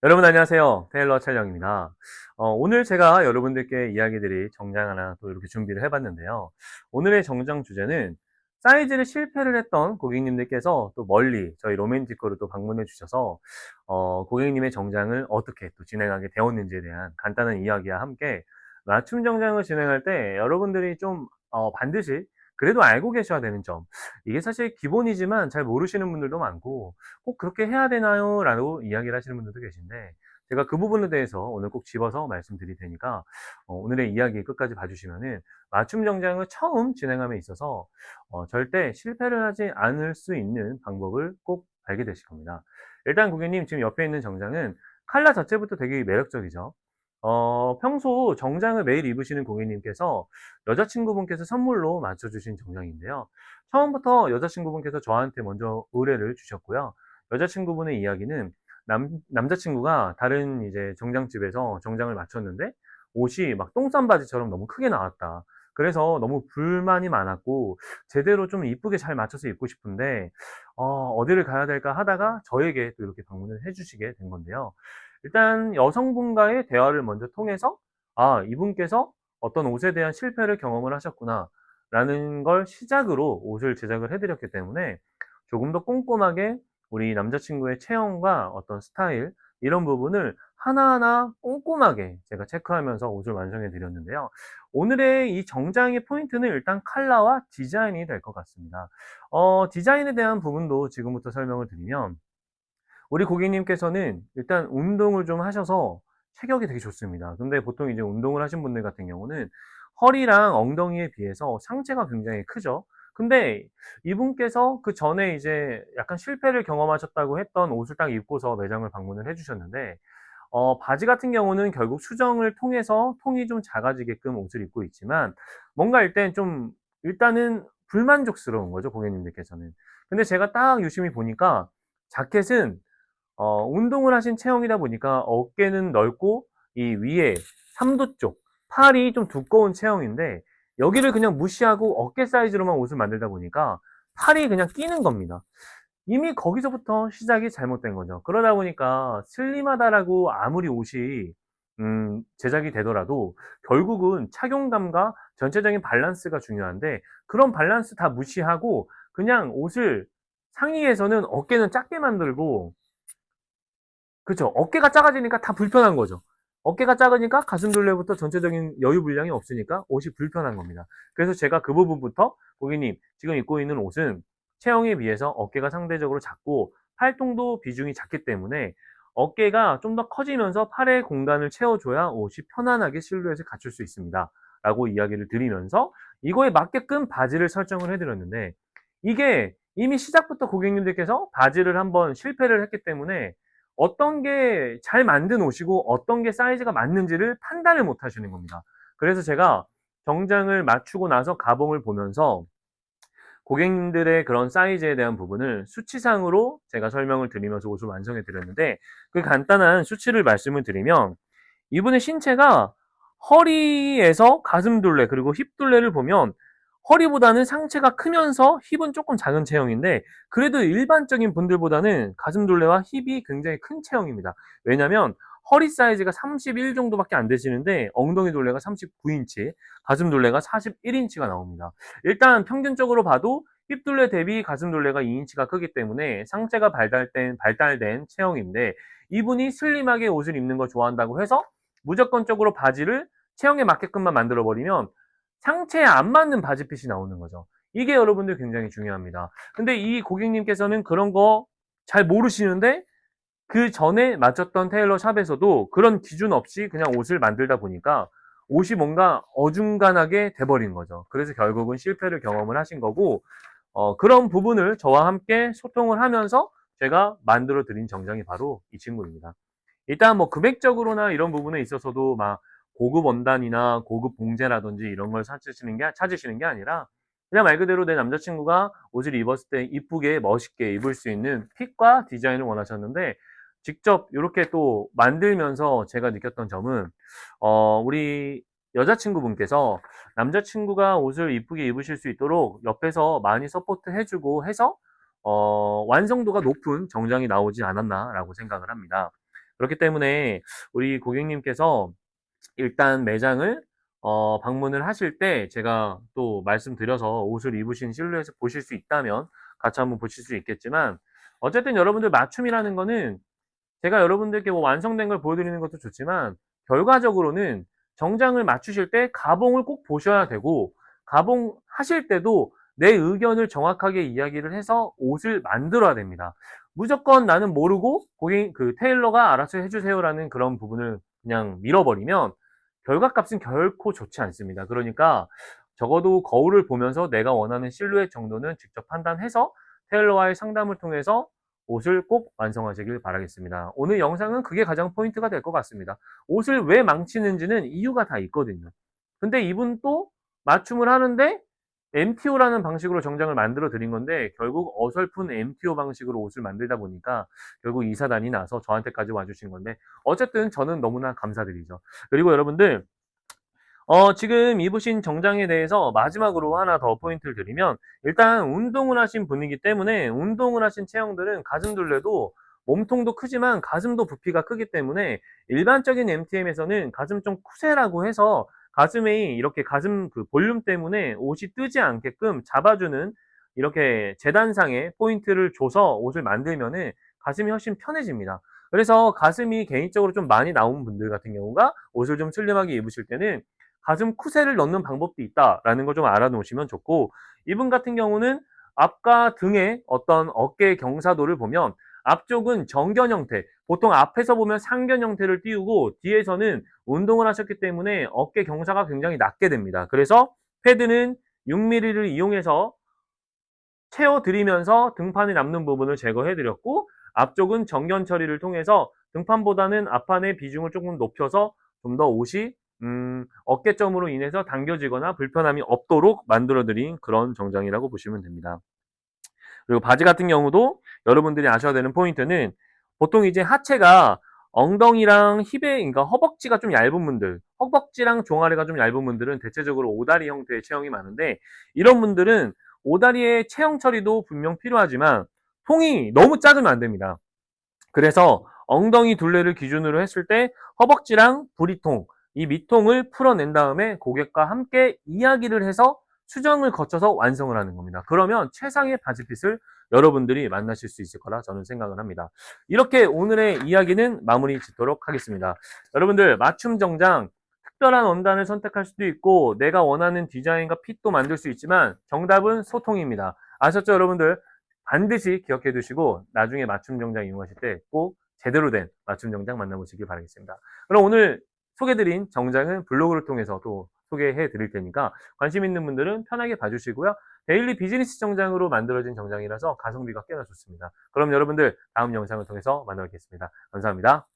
여러분 안녕하세요. 테일러 촬영입니다. 오늘 제가 여러분들께 이야기 드릴 정장 하나 또 이렇게 준비를 해봤는데요. 오늘의 정장 주제는 사이즈를 실패를 했던 고객님들께서 또 멀리 저희 로맨티코로 또 방문해 주셔서 고객님의 정장을 어떻게 또 진행하게 되었는지에 대한 간단한 이야기와 함께 맞춤 정장을 진행할 때 여러분들이 좀 반드시 그래도 알고 계셔야 되는 점, 이게 사실 기본이지만 잘 모르시는 분들도 많고 꼭 그렇게 해야 되나요? 라고 이야기를 하시는 분들도 계신데, 제가 그 부분에 대해서 오늘 꼭 집어서 말씀드릴 테니까 오늘의 이야기 끝까지 봐주시면은 맞춤 정장을 처음 진행함에 있어서 절대 실패를 하지 않을 수 있는 방법을 꼭 알게 되실 겁니다. 일단 고객님, 지금 옆에 있는 정장은 컬러 자체부터 되게 매력적이죠. 평소 정장을 매일 입으시는 고객님께서 여자친구분께서 선물로 맞춰주신 정장인데요. 처음부터 여자친구분께서 저한테 먼저 의뢰를 주셨고요. 여자친구분의 이야기는 남자친구가 다른 이제 정장집에서 정장을 맞췄는데 옷이 막 똥싼 바지처럼 너무 크게 나왔다. 그래서 너무 불만이 많았고 제대로 좀 이쁘게 잘 맞춰서 입고 싶은데 어디를 가야 될까 하다가 저에게 또 이렇게 방문을 해주시게 된 건데요. 일단 여성분과의 대화를 먼저 통해서 이분께서 어떤 옷에 대한 실패를 경험을 하셨구나 라는 걸 시작으로 옷을 제작을 해드렸기 때문에 조금 더 꼼꼼하게 우리 남자친구의 체형과 어떤 스타일, 이런 부분을 하나하나 꼼꼼하게 제가 체크하면서 옷을 완성해 드렸는데요. 오늘의 이 정장의 포인트는 일단 컬러와 디자인이 될 것 같습니다. 디자인에 대한 부분도 지금부터 설명을 드리면, 우리 고객님께서는 일단 운동을 좀 하셔서 체격이 되게 좋습니다. 근데 보통 이제 운동을 하신 분들 같은 경우는 허리랑 엉덩이에 비해서 상체가 굉장히 크죠. 근데 이분께서 그 전에 이제 약간 실패를 경험하셨다고 했던 옷을 딱 입고서 매장을 방문을 해주셨는데, 바지 같은 경우는 결국 수정을 통해서 통이 좀 작아지게끔 옷을 입고 있지만, 뭔가 일단은 불만족스러운 거죠, 고객님들께서는. 근데 제가 딱 유심히 보니까 자켓은 운동을 하신 체형이다 보니까 어깨는 넓고 이 위에 삼두 쪽, 팔이 좀 두꺼운 체형인데, 여기를 그냥 무시하고 어깨 사이즈로만 옷을 만들다 보니까 팔이 그냥 끼는 겁니다. 이미 거기서부터 시작이 잘못된 거죠. 그러다 보니까 슬림하다라고 아무리 옷이 제작이 되더라도 결국은 착용감과 전체적인 밸런스가 중요한데, 그런 밸런스 다 무시하고 그냥 옷을 상의에서는 어깨는 작게 만들고, 그쵸. 어깨가 작아지니까 다 불편한 거죠. 어깨가 작으니까 가슴둘레부터 전체적인 여유 분량이 없으니까 옷이 불편한 겁니다. 그래서 제가 그 부분부터 고객님, 지금 입고 있는 옷은 체형에 비해서 어깨가 상대적으로 작고 팔통도 비중이 작기 때문에 어깨가 좀 더 커지면서 팔의 공간을 채워줘야 옷이 편안하게 실루엣을 갖출 수 있습니다. 라고 이야기를 드리면서 이거에 맞게끔 바지를 설정을 해드렸는데, 이게 이미 시작부터 고객님들께서 바지를 한번 실패를 했기 때문에 어떤 게 잘 만든 옷이고 어떤 게 사이즈가 맞는지를 판단을 못 하시는 겁니다. 그래서 제가 정장을 맞추고 나서 가봉을 보면서 고객님들의 그런 사이즈에 대한 부분을 수치상으로 제가 설명을 드리면서 옷을 완성해 드렸는데, 그 간단한 수치를 말씀을 드리면, 이분의 신체가 허리에서 가슴둘레 그리고 힙둘레를 보면 허리보다는 상체가 크면서 힙은 조금 작은 체형인데, 그래도 일반적인 분들보다는 가슴둘레와 힙이 굉장히 큰 체형입니다. 왜냐면 허리 사이즈가 31 정도밖에 안 되시는데 엉덩이 둘레가 39인치, 가슴둘레가 41인치가 나옵니다. 일단 평균적으로 봐도 힙둘레 대비 가슴둘레가 2인치가 크기 때문에 상체가 발달된 체형인데, 이분이 슬림하게 옷을 입는 걸 좋아한다고 해서 무조건적으로 바지를 체형에 맞게끔만 만들어 버리면 상체에 안 맞는 바지핏이 나오는 거죠. 이게 여러분들 굉장히 중요합니다. 근데 이 고객님께서는 그런 거 잘 모르시는데, 그 전에 맞췄던 테일러 샵에서도 그런 기준 없이 그냥 옷을 만들다 보니까 옷이 뭔가 어중간하게 돼버린 거죠. 그래서 결국은 실패를 경험을 하신 거고, 그런 부분을 저와 함께 소통을 하면서 제가 만들어 드린 정장이 바로 이 친구입니다. 일단 뭐 금액적으로나 이런 부분에 있어서도 막 고급 원단이나 고급 봉제라든지 이런 걸 찾으시는 게 아니라, 그냥 말 그대로 내 남자친구가 옷을 입었을 때 이쁘게 멋있게 입을 수 있는 핏과 디자인을 원하셨는데, 직접 이렇게 또 만들면서 제가 느꼈던 점은 우리 여자친구분께서 남자친구가 옷을 이쁘게 입으실 수 있도록 옆에서 많이 서포트 해주고 해서 완성도가 높은 정장이 나오지 않았나라고 생각을 합니다. 그렇기 때문에 우리 고객님께서 일단 매장을 방문을 하실 때 제가 또 말씀드려서 옷을 입으신 실루엣을 보실 수 있다면 같이 한번 보실 수 있겠지만, 어쨌든 여러분들 맞춤이라는 거는 제가 여러분들께 뭐 완성된 걸 보여드리는 것도 좋지만 결과적으로는 정장을 맞추실 때 가봉을 꼭 보셔야 되고, 가봉하실 때도 내 의견을 정확하게 이야기를 해서 옷을 만들어야 됩니다. 무조건 나는 모르고 고객 테일러가 알아서 해주세요라는 그런 부분을 그냥 밀어버리면 결과값은 결코 좋지 않습니다. 그러니까 적어도 거울을 보면서 내가 원하는 실루엣 정도는 직접 판단해서 테일러와의 상담을 통해서 옷을 꼭 완성하시길 바라겠습니다. 오늘 영상은 그게 가장 포인트가 될 것 같습니다. 옷을 왜 망치는지는 이유가 다 있거든요. 근데 이분 또 맞춤을 하는데 MTO라는 방식으로 정장을 만들어 드린 건데, 결국 어설픈 MTO 방식으로 옷을 만들다 보니까 결국 이 사단이 나서 저한테까지 와주신 건데, 어쨌든 저는 너무나 감사드리죠. 그리고 여러분들, 지금 입으신 정장에 대해서 마지막으로 하나 더 포인트를 드리면, 일단 운동을 하신 분이기 때문에 운동을 하신 체형들은 가슴 둘레도 몸통도 크지만 가슴도 부피가 크기 때문에 일반적인 MTM에서는 가슴 좀 쿠세라고 해서 가슴에 이렇게 가슴 볼륨 때문에 옷이 뜨지 않게끔 잡아주는 이렇게 재단상에 포인트를 줘서 옷을 만들면은 가슴이 훨씬 편해집니다. 그래서 가슴이 개인적으로 좀 많이 나온 분들 같은 경우가 옷을 좀 슬림하게 입으실 때는 가슴 쿠세를 넣는 방법도 있다라는 걸 좀 알아놓으시면 좋고, 이분 같은 경우는 앞과 등의 어떤 어깨 경사도를 보면 앞쪽은 정견 형태, 보통 앞에서 보면 상견 형태를 띄우고 뒤에서는 운동을 하셨기 때문에 어깨 경사가 굉장히 낮게 됩니다. 그래서 패드는 6mm를 이용해서 채워드리면서 등판에 남는 부분을 제거해드렸고, 앞쪽은 정견 처리를 통해서 등판보다는 앞판의 비중을 조금 높여서 좀 더 옷이 어깨점으로 인해서 당겨지거나 불편함이 없도록 만들어드린 그런 정장이라고 보시면 됩니다. 그리고 바지 같은 경우도 여러분들이 아셔야 되는 포인트는, 보통 이제 하체가 엉덩이랑 힙에, 그러니까 허벅지가 좀 얇은 분들, 허벅지랑 종아리가 좀 얇은 분들은 대체적으로 오다리 형태의 체형이 많은데, 이런 분들은 오다리의 체형 처리도 분명 필요하지만 통이 너무 작으면 안 됩니다. 그래서 엉덩이 둘레를 기준으로 했을 때 허벅지랑 부리통, 이 밑통을 풀어낸 다음에 고객과 함께 이야기를 해서 수정을 거쳐서 완성을 하는 겁니다. 그러면 최상의 바지핏을 여러분들이 만나실 수 있을 거라 저는 생각을 합니다. 이렇게 오늘의 이야기는 마무리 짓도록 하겠습니다. 여러분들, 맞춤 정장 특별한 원단을 선택할 수도 있고 내가 원하는 디자인과 핏도 만들 수 있지만 정답은 소통입니다. 아셨죠, 여러분들? 반드시 기억해 두시고 나중에 맞춤 정장 이용하실 때 꼭 제대로 된 맞춤 정장 만나보시길 바라겠습니다. 그럼 오늘 소개드린 정장은 블로그를 통해서 또 소개해 드릴 테니까 관심 있는 분들은 편하게 봐주시고요. 데일리 비즈니스 정장으로 만들어진 정장이라서 가성비가 꽤나 좋습니다. 그럼 여러분들 다음 영상을 통해서 만나 뵙겠습니다. 감사합니다.